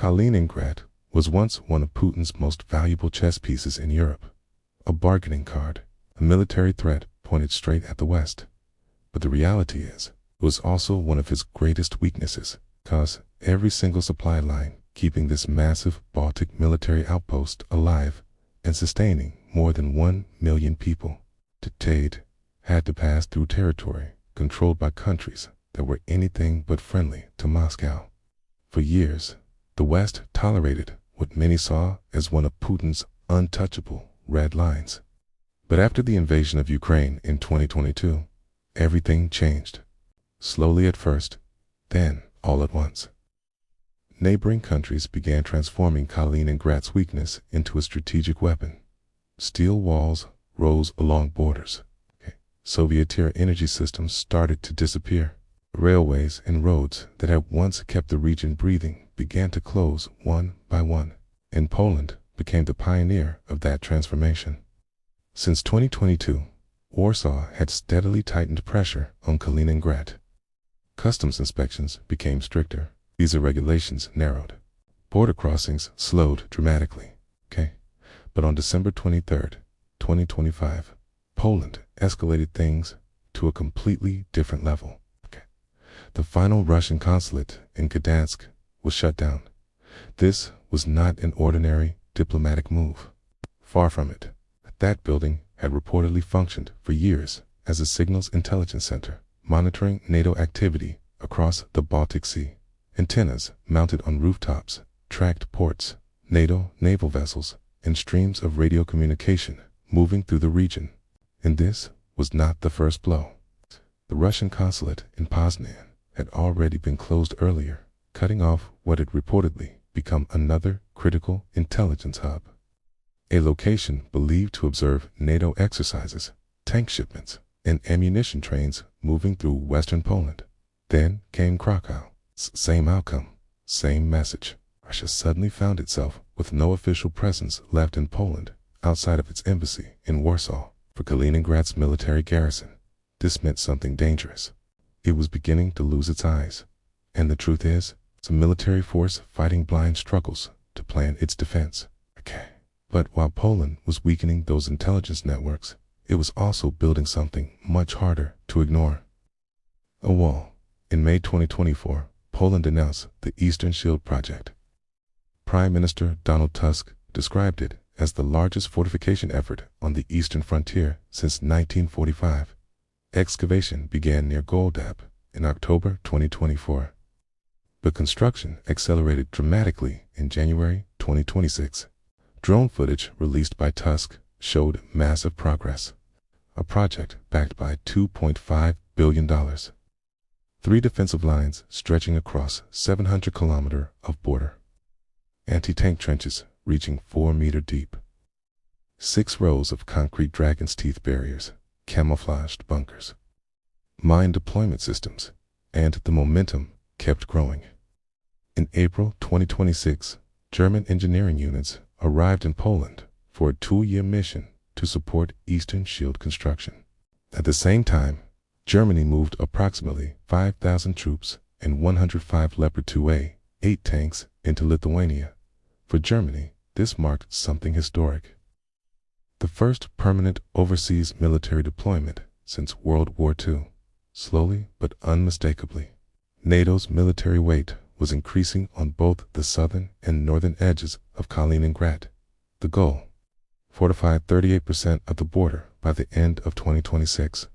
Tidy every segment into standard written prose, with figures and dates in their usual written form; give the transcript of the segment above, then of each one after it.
Kaliningrad was once one of Putin's most valuable chess pieces in Europe, a bargaining card, a military threat pointed straight at the West. But the reality is, it was also one of his greatest weaknesses, cause every single supply line keeping this massive Baltic military outpost alive and sustaining more than 1 million people to trade had to pass through territory controlled by countries that were anything but friendly to Moscow. For years, the West tolerated what many saw as one of Putin's untouchable red lines. But after the invasion of Ukraine in 2022, everything changed. Slowly at first, then all at once. Neighboring countries began transforming Kaliningrad's weakness into a strategic weapon. Steel walls rose along borders. Soviet-era energy systems started to disappear. Railways and roads that had once kept the region breathing began to close one by one, and Poland became the pioneer of that transformation. Since 2022, Warsaw had steadily tightened pressure on Kaliningrad. Customs inspections became stricter, visa regulations narrowed, border crossings slowed dramatically. But on December 23, 2025, Poland escalated things to a completely different level. The final Russian consulate in Gdansk was shut down. This was not an ordinary diplomatic move. Far from it. That building had reportedly functioned for years as a signals intelligence center, monitoring NATO activity across the Baltic Sea. Antennas mounted on rooftops tracked ports, NATO naval vessels, and streams of radio communication moving through the region. And this was not the first blow. The Russian consulate in Poznan had already been closed earlier, cutting off what had reportedly become another critical intelligence hub. A location believed to observe NATO exercises, tank shipments, and ammunition trains moving through western Poland. Then came Krakow. Same outcome, same message. Russia suddenly found itself with no official presence left in Poland outside of its embassy in Warsaw. For Kaliningrad's military garrison, this meant something dangerous. It was beginning to lose its eyes. And the truth is, it's a military force fighting blind struggles to plan its defense. But while Poland was weakening those intelligence networks, it was also building something much harder to ignore. A wall. In May 2024, Poland announced the Eastern Shield Project. Prime Minister Donald Tusk described it as the largest fortification effort on the eastern frontier since 1945. Excavation began near Goldap in October 2024. But construction accelerated dramatically in January 2026. Drone footage released by Tusk showed massive progress. A project backed by $2.5 billion. 3 defensive lines stretching across 700 kilometers of border. Anti-tank trenches reaching 4 meters deep. 6 rows of concrete dragon's teeth barriers, camouflaged bunkers, mine deployment systems, and the momentum kept growing. In April 2026, German engineering units arrived in Poland for a 2-year mission to support Eastern Shield construction. At the same time, Germany moved approximately 5,000 troops and 105 Leopard 2A, 8 tanks into Lithuania. For Germany, this marked something historic. The first permanent overseas military deployment since World War II. Slowly but unmistakably, NATO's military weight was increasing on both the southern and northern edges of Kaliningrad. The goal: fortify 38% of the border by the end of 2026.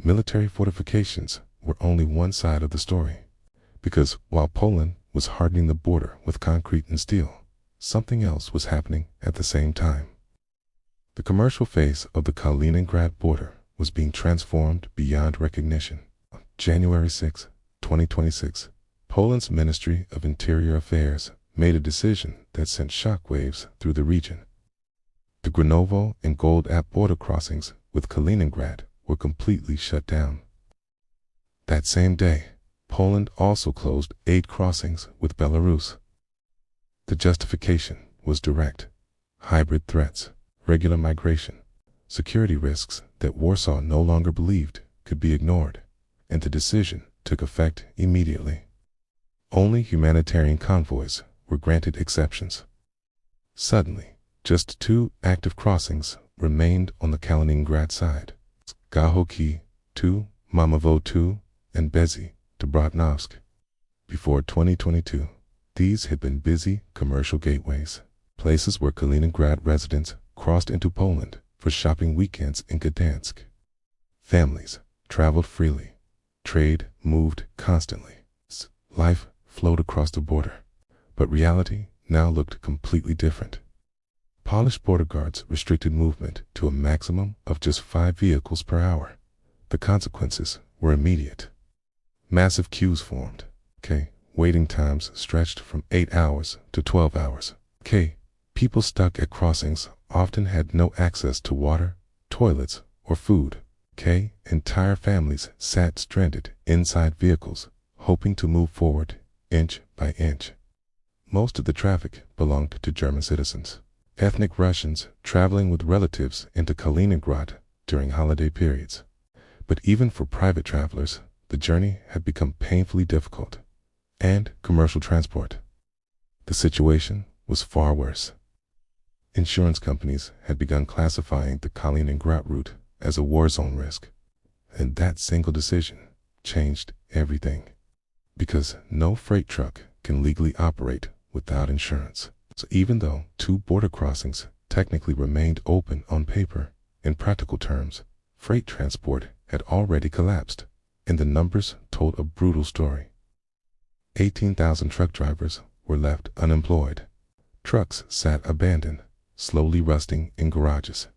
Military fortifications were only one side of the story, because while Poland was hardening the border with concrete and steel, something else was happening at the same time. The commercial face of the Kaliningrad border was being transformed beyond recognition. On January 6, 2026, Poland's Ministry of Interior Affairs made a decision that sent shockwaves through the region. The Granovo and Goldap border crossings with Kaliningrad were completely shut down. That same day, Poland also closed 8 crossings with Belarus. The justification was direct: hybrid threats, regular migration, security risks that Warsaw no longer believed could be ignored, and the decision took effect immediately. Only humanitarian convoys were were granted exceptions. Suddenly, just 2 active crossings remained on the Kaliningrad side: Gahoki 2, Mamavo 2, and Bezy to Bratnovsk. Before 2022, these had been busy commercial gateways, places where Kaliningrad residents crossed into Poland for shopping weekends in Gdansk. Families traveled freely. Trade moved constantly. Life flowed across the border. But reality now looked completely different. Polish border guards restricted movement to a maximum of just 5 vehicles per hour. The consequences were immediate. Massive queues formed. Waiting times stretched from 8 hours to 12 hours. People stuck at crossings often had no access to water, toilets, or food. Entire families sat stranded inside vehicles, hoping to move forward inch by inch. Most of the traffic belonged to German citizens, ethnic Russians traveling with relatives into Kaliningrad during holiday periods. But even for private travelers, the journey had become painfully difficult. And commercial transport. The situation was far worse. Insurance companies had begun classifying the Kaliningrad route as a war zone risk. And that single decision changed everything. Because no freight truck can legally operate without insurance. So even though 2 border crossings technically remained open on paper, in practical terms, freight transport had already collapsed, and the numbers told a brutal story. 18,000 truck drivers were left unemployed. Trucks sat abandoned, slowly rusting in garages.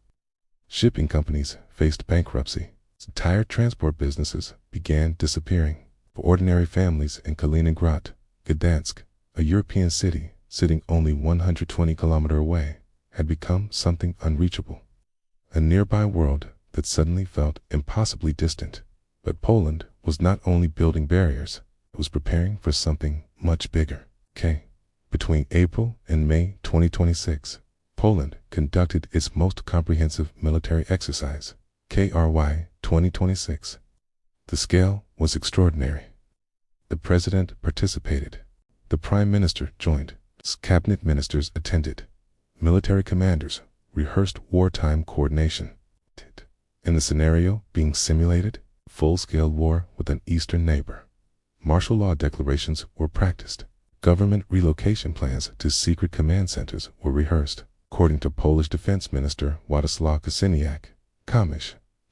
Shipping companies faced bankruptcy. Entire transport businesses began disappearing. For ordinary families in Kaliningrad, Gdansk, a European city sitting only 120 kilometers away, had become something unreachable. A nearby world that suddenly felt impossibly distant. But Poland was not only building barriers, it was preparing for something much bigger. Between April and May 2026, Poland conducted its most comprehensive military exercise, KRY 2026. The scale was extraordinary. The president participated. The prime minister joined. Cabinet ministers attended. Military commanders rehearsed wartime coordination. In the scenario being simulated, full-scale war with an eastern neighbor. Martial law declarations were practiced. Government relocation plans to secret command centers were rehearsed. According to Polish Defense Minister Władysław Kosiniak,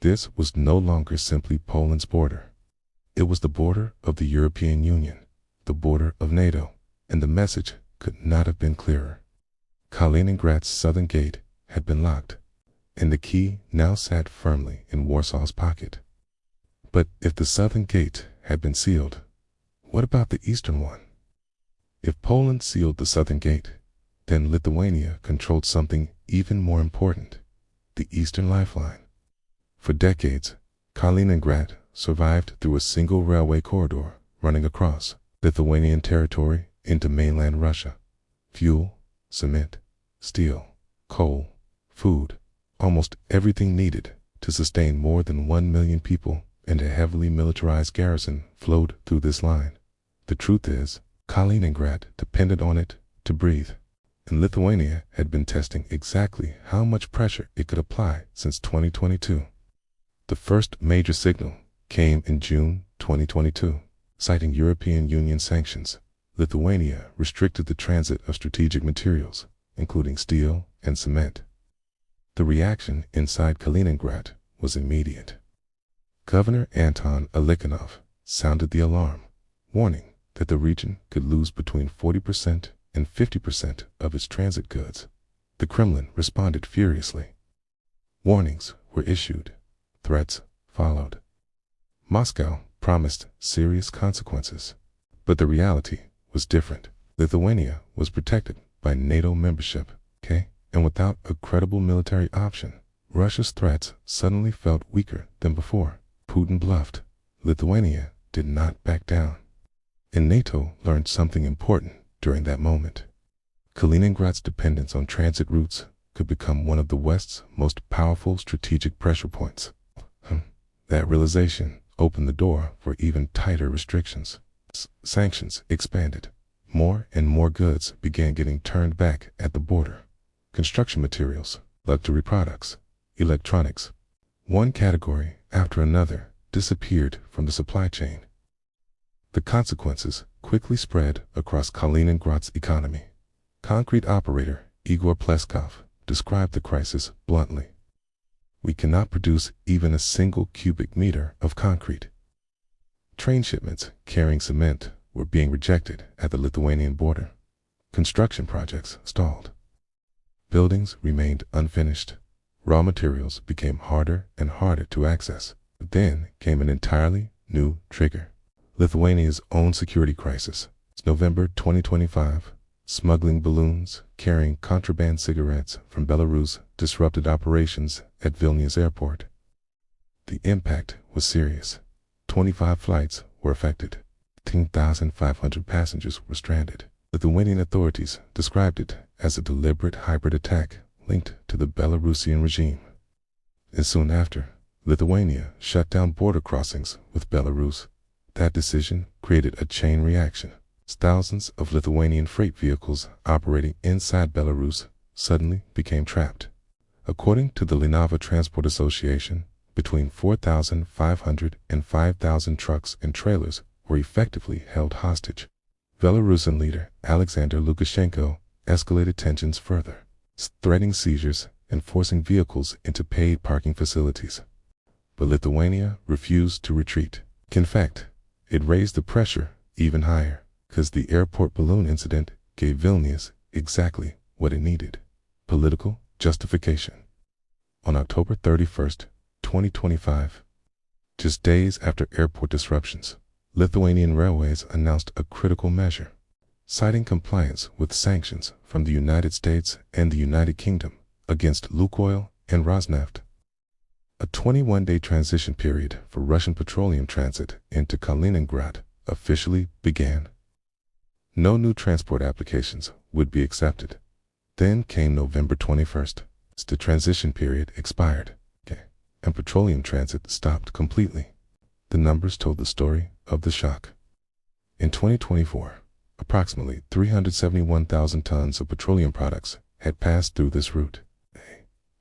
this was no longer simply Poland's border. It was the border of the European Union, the border of NATO, and the message could not have been clearer. Kaliningrad's southern gate had been locked, and the key now sat firmly in Warsaw's pocket. But if the southern gate had been sealed, what about the eastern one? If Poland sealed the southern gate, then Lithuania controlled something even more important, the eastern lifeline. For decades, Kaliningrad survived through a single railway corridor running across Lithuanian territory into mainland Russia. Fuel, cement, steel, coal, food, almost everything needed to sustain more than 1 million people and a heavily militarized garrison flowed through this line. The truth is, Kaliningrad depended on it to breathe, and Lithuania had been testing exactly how much pressure it could apply since 2022. The first major signal came in June 2022. Citing European Union sanctions, Lithuania restricted the transit of strategic materials, including steel and cement. The reaction inside Kaliningrad was immediate. Governor Anton Alikhanov sounded the alarm, warning that the region could lose between 40% and 50% of its transit goods. The Kremlin responded furiously. Warnings were issued. Threats followed. Moscow promised serious consequences. But the reality was different. Lithuania was protected by NATO membership, and without a credible military option, Russia's threats suddenly felt weaker than before. Putin bluffed. Lithuania did not back down. And NATO learned something important during that moment. Kaliningrad's dependence on transit routes could become one of the West's most powerful strategic pressure points. That realization opened the door for even tighter restrictions. Sanctions expanded. more and more goods began getting turned back at the border. Construction materials, luxury products, electronics, one category after another disappeared from the supply chain. The consequences quickly spread across Kaliningrad's economy. Concrete operator Igor Pleskov described the crisis bluntly. "We cannot produce even a single cubic meter of concrete." Train shipments carrying cement were being rejected at the Lithuanian border. Construction projects stalled. Buildings remained unfinished. Raw materials became harder and harder to access. But then came an entirely new trigger: Lithuania's own security crisis. It's November 2025. Smuggling balloons carrying contraband cigarettes from Belarus disrupted operations at Vilnius airport. The impact was serious. 25 flights were affected. 10,500 passengers were stranded. Lithuanian authorities described it as a deliberate hybrid attack linked to the Belarusian regime. And soon after, Lithuania shut down border crossings with Belarus. That decision created a chain reaction. Thousands of Lithuanian freight vehicles operating inside Belarus suddenly became trapped. According to the Linava Transport Association, between 4,500 and 5,000 trucks and trailers were effectively held hostage. Belarusian leader Alexander Lukashenko escalated tensions further, threatening seizures and forcing vehicles into paid parking facilities. But Lithuania refused to retreat. In fact, it raised the pressure even higher, because the airport balloon incident gave Vilnius exactly what it needed: political justification. On October 31st, 2025, just days after airport disruptions, Lithuanian Railways announced a critical measure, citing compliance with sanctions from the United States and the United Kingdom against Lukoil and Rosneft. A 21-day transition period for Russian petroleum transit into Kaliningrad officially began. No new transport applications would be accepted. Then came November 21st. The transition period expired, and petroleum transit stopped completely. The numbers told the story of the shock. In 2024, approximately 371,000 tons of petroleum products had passed through this route.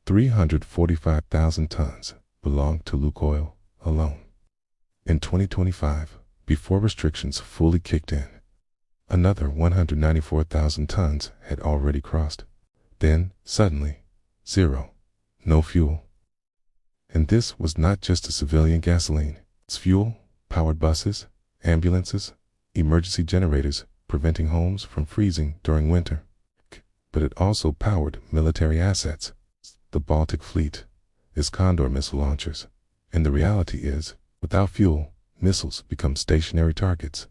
345,000 tons belonged to Lukoil alone. In 2025, before restrictions fully kicked in, another 194,000 tons had already crossed. Then, suddenly, zero. No fuel. And this was not just a civilian gasoline. It's fuel-powered buses, ambulances, emergency generators preventing homes from freezing during winter. But it also powered military assets, the Baltic fleet, its Condor missile launchers. And the reality is, without fuel, missiles become stationary targets.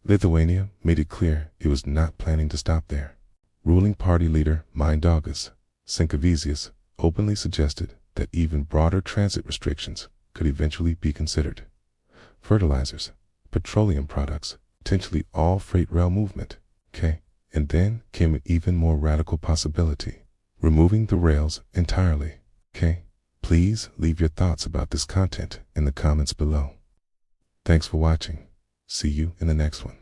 Lithuania made it clear it was not planning to stop there. Ruling party leader Mindaugas Sinkevičius openly suggested that even broader transit restrictions could eventually be considered. Fertilizers, petroleum products, potentially all freight rail movement. And then came an even more radical possibility: removing the rails entirely. Please leave your thoughts about this content in the comments below. Thanks for watching. See you in the next one.